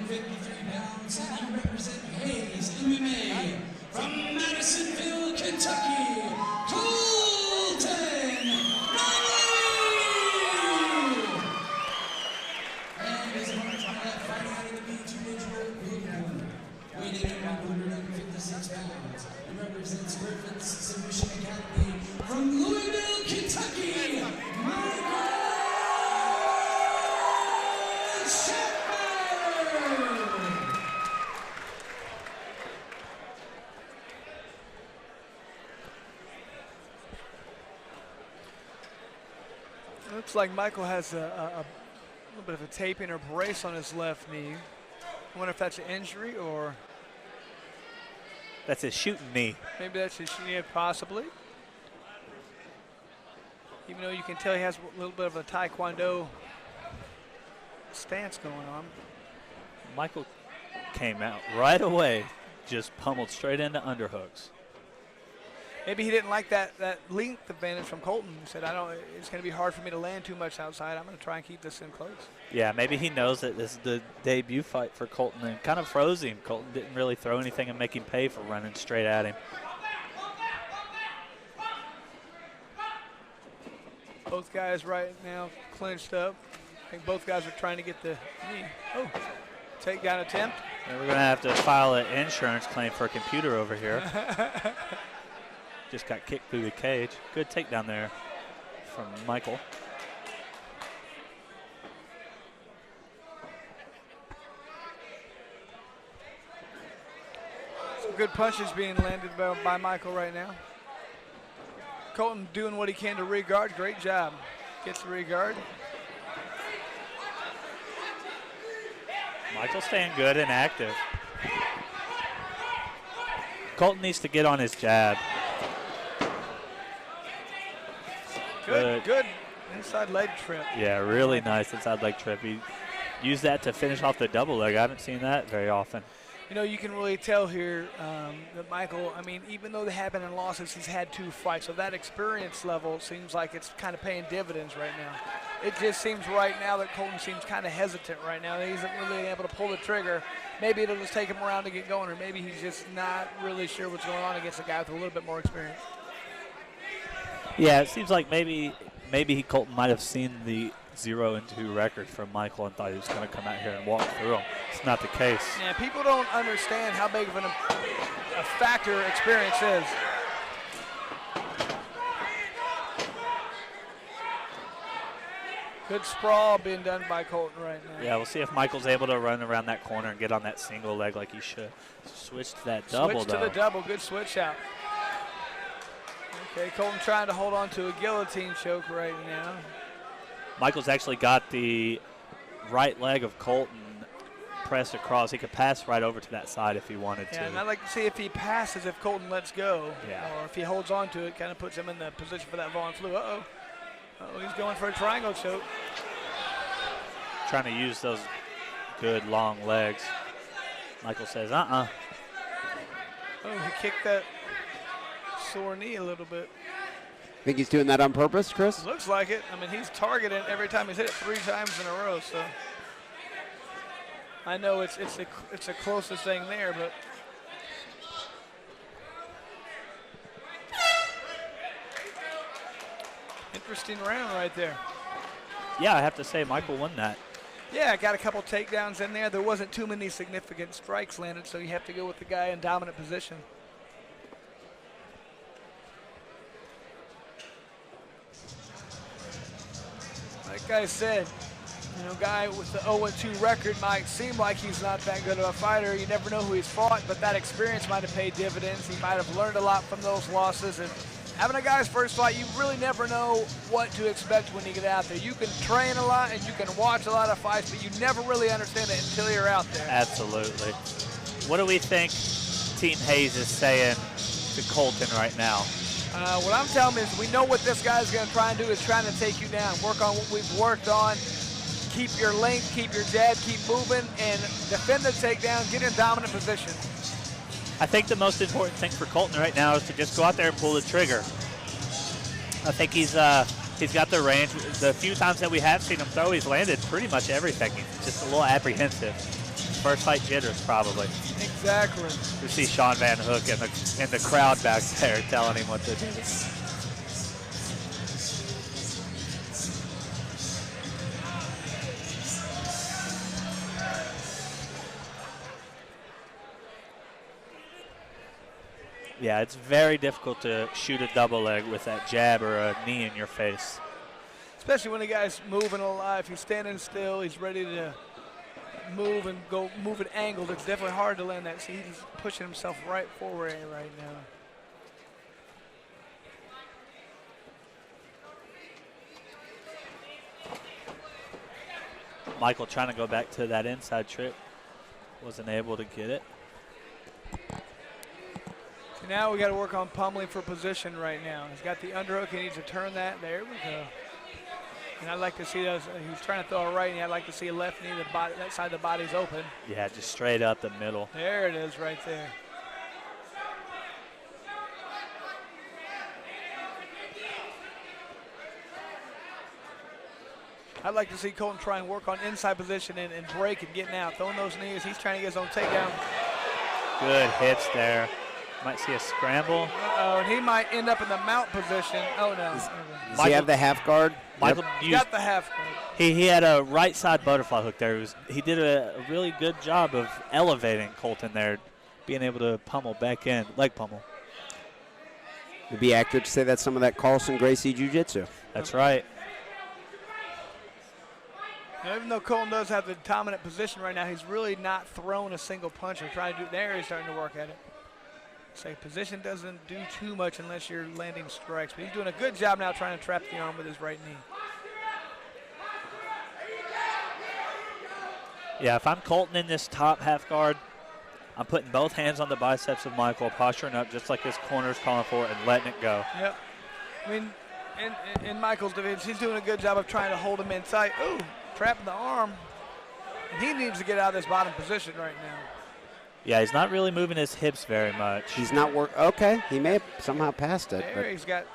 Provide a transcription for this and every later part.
153 pounds, and you represent Hayes MMA from Madisonville, Kentucky, Kolton Nunley! And his opponent from that fighting out of the B2 weighing in at 156 pounds, and represents Griffin's Submission Academy from Louisville, Kentucky, Michael Schapmire! Looks like Michael has a little bit of a taping or brace on his left knee. I wonder if that's an injury or that's his shooting knee. Maybe that's his knee, possibly. Even though you can tell he has a little bit of a taekwondo stance going on. Michael came out right away, just pummeled straight into underhooks. Maybe he didn't like that length advantage from Kolton. He said, it's going to be hard for me to land too much outside. I'm going to try and keep this in close. Yeah, maybe he knows that this is the debut fight for Kolton and kind of froze him. Kolton didn't really throw anything and make him pay for running straight at him. Both guys right now clinched up. I think both guys are trying to get the knee. Oh, takedown attempt. And we're going to have to file an insurance claim for a computer over here. Just got kicked through the cage. Good takedown there from Michael. Some good punches being landed by Michael right now. Kolton doing what he can to re-guard. Great job. Gets the re-guard. Michael staying good and active. Kolton needs to get on his jab. Good inside leg trip. Yeah, really nice inside leg trip. He used that to finish off the double leg. I haven't seen that very often. You know, you can really tell here that Michael, I mean, even though they have been in losses, he's had 2 fights. So that experience level seems like it's kind of paying dividends right now. It just seems right now that Kolton seems kind of hesitant right now. He isn't really able to pull the trigger. Maybe it'll just take him around to get going, or maybe he's just not really sure what's going on against a guy with a little bit more experience. Yeah, it seems like maybe Kolton might have seen the 0-2 record from Michael and thought he was going to come out here and walk through him. It's not the case. Yeah, people don't understand how big of a factor experience is. Good sprawl being done by Kolton right now. Yeah, we'll see if Michael's able to run around that corner and get on that single leg like he should. Switch to that double, Switch to the double. Good switch out. Okay, Kolton trying to hold on to a guillotine choke right now. Michael's actually got the right leg of Kolton pressed across. He could pass right over to that side if he wanted to. Yeah, and I'd like to see if he passes if Kolton lets go. Yeah. Or if he holds on to it, kind of puts him in the position for that Vaughn flu. Uh-oh. Uh-oh, he's going for a triangle choke. Trying to use those good long legs. Michael says, Oh, he kicked that sore knee a little bit. Think he's doing that on purpose, Chris? Looks like it. I mean, he's targeting every time. He's hit it 3 times in a row, so I know it's the closest thing there, but interesting round right there. Yeah, I have to say Michael won that. Yeah, got a couple takedowns in there. There wasn't too many significant strikes landed, so you have to go with the guy in dominant position. Like I said, you know, guy with the 0-2 record might seem like he's not that good of a fighter. You never know who he's fought, but that experience might have paid dividends. He might have learned a lot from those losses. And having a guy's first fight, you really never know what to expect when you get out there. You can train a lot and you can watch a lot of fights, but you never really understand it until you're out there. Absolutely. What do we think Team Hayes is saying to Kolton right now? What I'm telling him is we know what this guy's going to try and do is trying to take you down. Work on what we've worked on. Keep your length, keep your jab, keep moving, and defend the takedown, get in dominant position. I think the most important thing for Kolton right now is to just go out there and pull the trigger. I think he's got the range. The few times that we have seen him throw, he's landed pretty much everything. He's just a little apprehensive. first fight jitters, probably. Exactly. You see Sean Van Hook in the crowd back there telling him what to do. Yeah, it's very difficult to shoot a double leg with that jab or a knee in your face. Especially when the guy's moving alive. He's standing still. He's ready to move and go move it angled. It's definitely hard to land that. See, he's pushing himself right forward right now. Michael trying to go back to that inside trick. Wasn't able to get it. Now we got to work on pummeling for position right now. He's got the underhook. He needs to turn that. There we go. And I'd like to see those. He's trying to throw a right knee. I'd like to see a left knee. That side of the body's open. Yeah, just straight up the middle. There it is right there. I'd like to see Kolton try and work on inside position and break and getting out. Throwing those knees. He's trying to get his own takedown. Good hits there. Might see a scramble. Uh-oh, and he might end up in the mount position. Oh, no. Does he have the half guard? Michael Got the half guard. He had a right side butterfly hook there. He did a really good job of elevating Kolton there, being able to pummel back in, leg pummel. It'd be accurate to say that's some of that Carlson Gracie jiu-jitsu. That's right. Now, even though Kolton does have the dominant position right now, he's really not throwing a single punch or trying to do. There he's starting to work at it. Say position doesn't do too much unless you're landing strikes, but he's doing a good job now trying to trap the arm with his right knee. Yeah, if I'm Kolton in this top half guard, I'm putting both hands on the biceps of Michael, posturing up just like his corner's calling for and letting it go. Yep. I mean, in Michael's defense, he's doing a good job of trying to hold him in tight. Ooh, trapping the arm. And he needs to get out of this bottom position right now. Yeah, he's not really moving his hips very much. He's not okay, he may have somehow passed it. There he's got,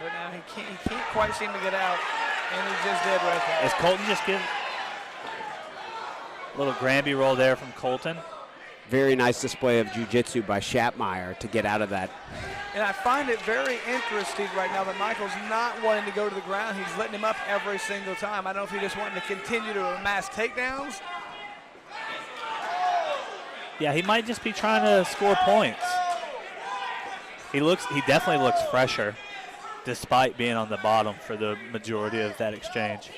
but now he can't quite seem to get out, and he just did right there. Is Kolton just give a little Granby roll there from Kolton? Very nice display of jiu-jitsu by Schapmire to get out of that. And I find it very interesting right now that Michael's not wanting to go to the ground. He's letting him up every single time. I don't know if he just wanted to continue to amass takedowns. Yeah, he might just be trying to score points. He definitely looks fresher, despite being on the bottom for the majority of that exchange.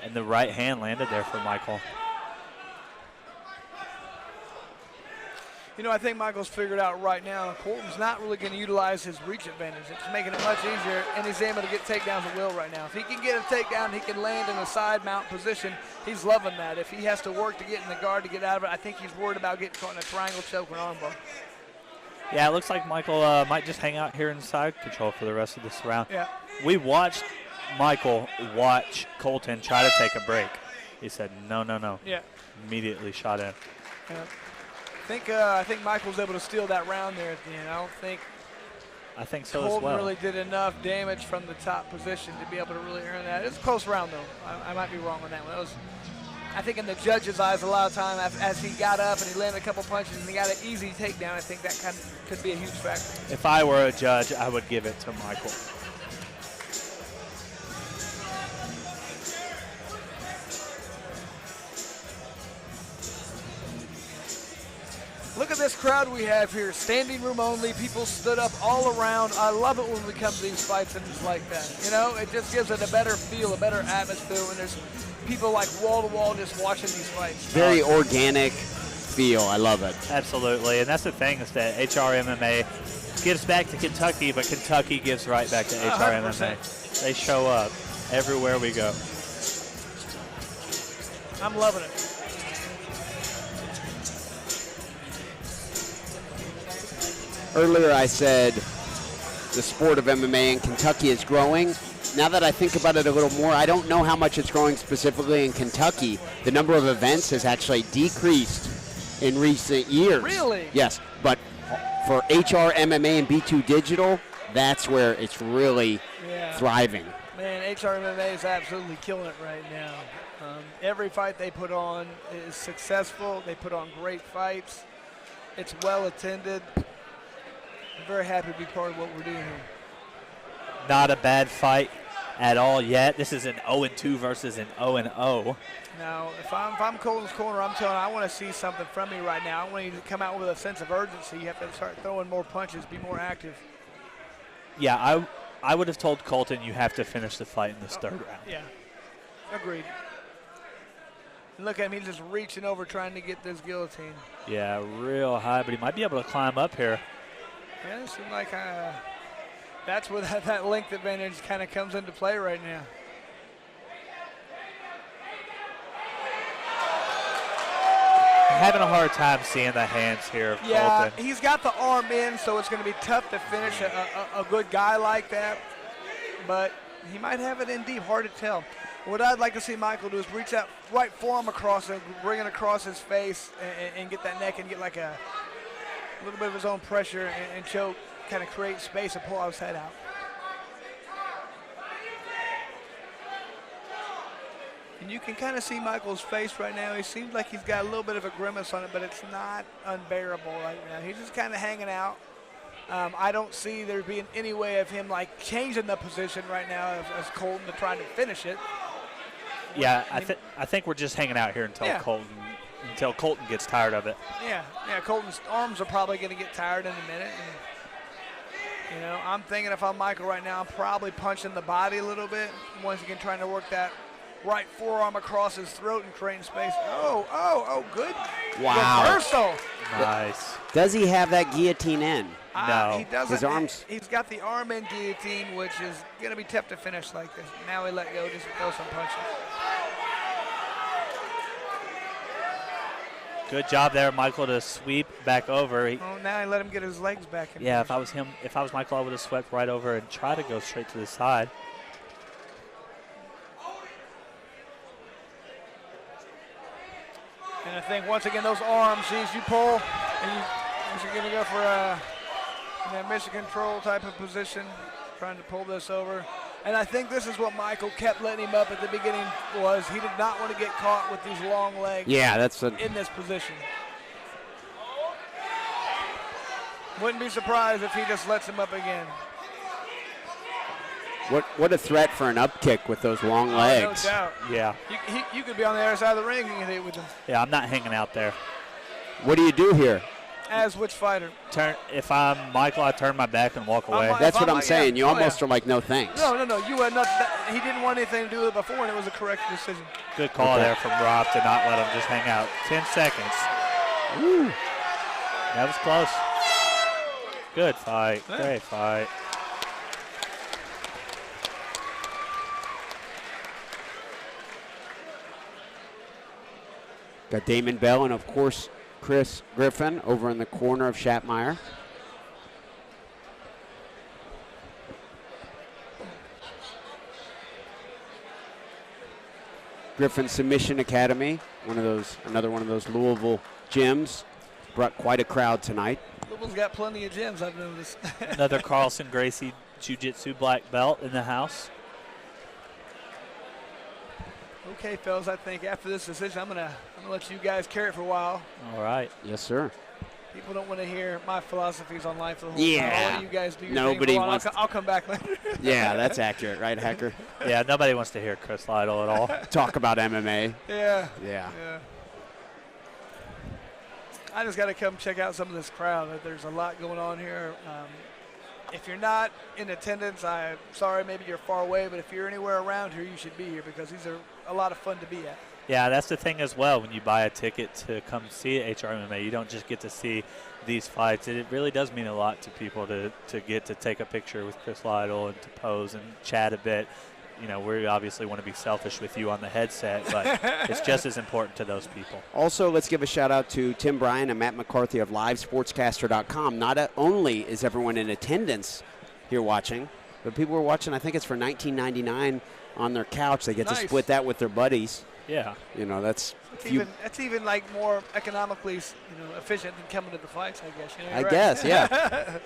And the right hand landed there for Michael. You know, I think Michael's figured out right now Kolton's not really going to utilize his reach advantage. It's making it much easier, and he's able to get takedowns at will right now. If he can get a takedown, he can land in a side mount position. He's loving that. If he has to work to get in the guard to get out of it, I think he's worried about getting caught in a triangle choke or an armbar. Yeah, it looks like Michael might just hang out here in side control for the rest of this round. Yeah. We watched Michael watch Kolton try to take a break. He said, no, no, no. Yeah. Immediately shot in. Yeah. I think Michael's able to steal that round there at the end. I think so Kolton as well. really did enough damage from the top position to be able to really earn that. It's a close round, though. I might be wrong on that one. I think in the judge's eyes, a lot of time, as he got up and he landed a couple punches and he got an easy takedown, I think that could be a huge factor. If I were a judge, I would give it to Michael. Look at this crowd we have here, standing room only. People stood up all around. I love it when we come to these fights and it's like that. You know, it just gives it a better feel, a better atmosphere when there's people like wall to wall just watching these fights. Very organic feel. I love it. Absolutely, and that's the thing is that HRMMA gives back to Kentucky, but Kentucky gives right back to HRMMA. 100%. They show up everywhere we go. I'm loving it. Earlier I said the sport of MMA in Kentucky is growing. Now that I think about it a little more, I don't know how much it's growing specifically in Kentucky. The number of events has actually decreased in recent years. Really? Yes, but for HRMMA and B2 Digital, that's where it's really thriving. Man, HRMMA is absolutely killing it right Every fight they put on is successful. They put on great fights. It's well attended. I'm very happy to be part of what we're doing here. Not a bad fight at all yet. This is an 0-2 versus an 0-0. Now, if I'm Kolton's corner, I'm telling I want to see something from me right now. I want you to come out with a sense of urgency. You have to start throwing more punches, be more active. Yeah, I would have told Kolton you have to finish the fight in this third round. Yeah, agreed. And look at him, he's just reaching over trying to get this guillotine. Yeah, real high, but he might be able to climb up here. Yeah, it seems like that's where that length advantage kind of comes into play right now. Having a hard time seeing the hands here of Yeah, Kolton. he's got the arm in, so it's going to be tough to finish a good guy like that. But he might have it in deep, hard to tell. What I'd like to see Michael do is reach that right forearm across it, bring it across his face, and get that neck and get like a little bit of his own pressure and choke, kind of create space and pull his head out. And you can kind of see Michael's face right now. He seems like he's got a little bit of a grimace on it, but it's not unbearable right now. He's just kind of hanging out. I don't see there being any way of him like changing the position right now as Kolton to try to finish it. Yeah, I think we're just hanging out here until Kolton gets tired of it. Yeah, Kolton's arms are probably going to get tired in a minute. And, you know, I'm thinking if I'm Michael right now, I'm probably punching the body a little bit. Once again, trying to work that right forearm across his throat and creating space. Oh, good. Wow. Reversal. Nice. Does he have that guillotine in? No. He doesn't. His arms. He's got the arm in guillotine, which is going to be tough to finish like this. Now he let go, just throw some punches. Good job there, Michael, to sweep back over. Now he let him get his legs back. Yeah, if I was Michael, I would have swept right over and tried to go straight to the side. And I think once again those arms, see, as you pull, and you're going to go for a mission control type of position, trying to pull this over. And I think this is what Michael kept letting him up at the beginning was he did not want to get caught with these long legs. Yeah, in this position. Wouldn't be surprised if he just lets him up again. What a threat for an up kick with those long legs. No doubt. Yeah. You could be on the other side of the ring and get hit with him. Yeah, I'm not hanging out there. What do you do here? As which fighter? If I'm Michael, I turn my back and walk away. That's what I'm saying. You almost are like, no thanks. No. You had nothing. He didn't want anything to do with it before, and it was a correct decision. Good call there from Rob to not let him just hang out. 10 seconds. Woo. That was close. Good fight. Yeah. Great fight. Got Damon Bell and, of course, Chris Griffin over in the corner of Schapmire. Griffin Submission Academy, another one of those Louisville gyms. Brought quite a crowd tonight. Louisville's got plenty of gyms, I've noticed. Another Carlson Gracie Jiu-Jitsu black belt in the house. Okay, fellas, I think after this decision, I'm gonna let you guys carry it for a while. All right. Yes, sir. People don't want to hear my philosophies on life the whole Yeah. time. I'll let you guys do your Nobody thing. wants. I'll come back later. Yeah, that's accurate, right, Hacker? Yeah, nobody wants to hear Chris Lytle at all. Talk about MMA. Yeah. Yeah. I just got to come check out some of this crowd. There's a lot going on here. If you're not in attendance, I'm sorry, maybe you're far away, but if you're anywhere around here, you should be here because these are a lot of fun to be at. Yeah, that's the thing as well. When you buy a ticket to come see HRMMA, you don't just get to see these fights. It really does mean a lot to people to get to take a picture with Chris Lytle and to pose and chat a bit. You know, we obviously want to be selfish with you on the headset, but it's just as important to those people. Also, let's give a shout-out to Tim Bryan and Matt McCarthy of LiveSportscaster.com. Not only is everyone in attendance here watching, but people are watching, I think it's for $19.99 on their couch. They get to split that with their buddies. Yeah. You know, that's even like more economically, efficient than coming to the fights, I guess. I guess, yeah.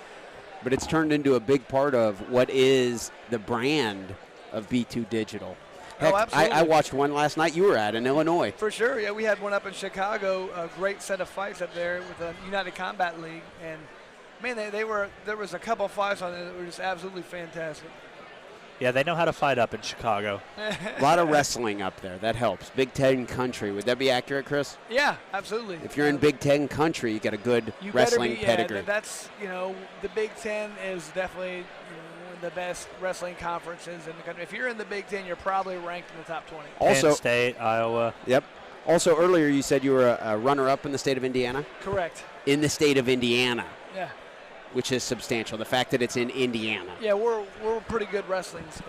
But it's turned into a big part of what is the brand of B2 Digital. Heck, absolutely. I watched one last night you were at in Illinois. For sure, yeah. We had one up in Chicago, a great set of fights up there with the United Combat League. And, man, there was a couple fights on there that were just absolutely fantastic. Yeah, they know how to fight up in Chicago. A lot of wrestling up there. That helps. Big Ten country. Would that be accurate, Chris? Yeah, absolutely. If you're in Big Ten country, you got a good wrestling pedigree. That's, the Big Ten is definitely one of the best wrestling conferences in the country. If you're in the Big Ten, you're probably ranked in the top 20. Also, Penn State, Iowa. Yep. Also, earlier you said you were a runner-up in the state of Indiana? Correct. In the state of Indiana. Yeah. Which is substantial. The fact that it's in Indiana. Yeah, we're a pretty good wrestling state.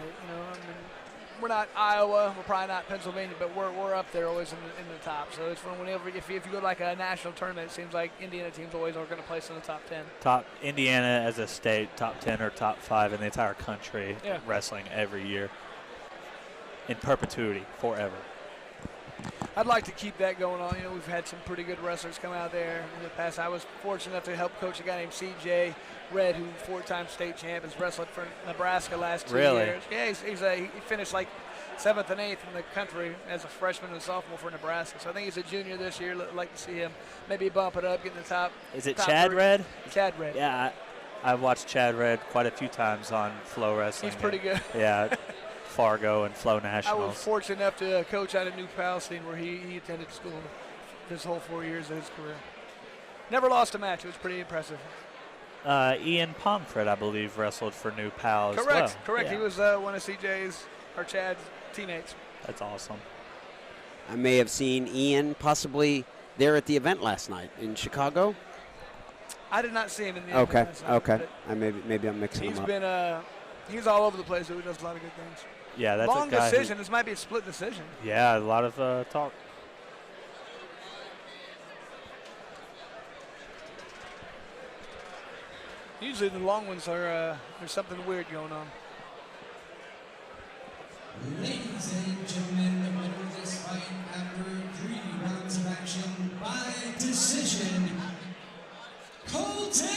We're not Iowa, we're probably not Pennsylvania, but we're up there always in the top. So it's whenever if you go to like a national tournament, it seems like Indiana teams always are going to place in the top 10. Top Indiana as a state, top 10 or top 5 in the entire country. Yeah. Wrestling every year in perpetuity, forever. I'd like to keep that going on. We've had some pretty good wrestlers come out there in the past. I was fortunate enough to help coach a guy named C.J. Red, who 4-time state champ, has wrestled for Nebraska last 2 years. Yeah, he finished like 7th and 8th in the country as a freshman and sophomore for Nebraska. So I think he's a junior this year. I'd like to see him maybe bump it up, get in the top. Is it top Chad 3. Red? Chad Red. Yeah, I've watched Chad Red quite a few times on Flow Wrestling. He's pretty good. Yeah, Fargo and Flow I Nationals. was fortunate enough to coach out of New Palestine, where he attended school his whole 4 years of his career. Never lost a match. It was pretty impressive. Ian Pomfret, I believe, wrestled for New Pal as well. Correct. Yeah. He was one of CJ's or Chad's teammates. That's awesome. I may have seen Ian possibly there at the event last night in Chicago. I did not see him in the event last night, Okay. Maybe I'm mixing him up. He's all over the place. He does a lot of good things. Yeah, that's long a guy decision. This might be a split decision. Yeah, a lot of talk. Usually the long ones are there's something weird going on. Ladies and gentlemen, the winner of this fight after 3 rounds of action by decision, Kolton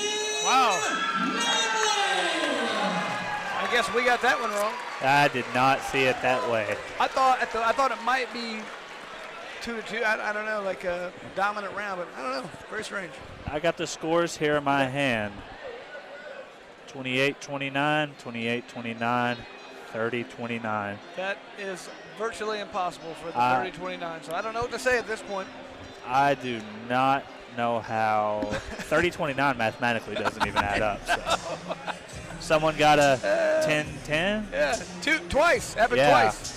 Nunley! I guess we got that one wrong. I did not see it that way. I thought it might be 2-2. I don't know, like a dominant round, but I don't know. Very strange. I got the scores here in my hand. 28-29, 28-29, 30-29. That is virtually impossible for the 30-29. So I don't know what to say at this point. I do not know how 30-29 mathematically doesn't even add up. So. Someone got a 10-10? Yeah, twice. Happened twice.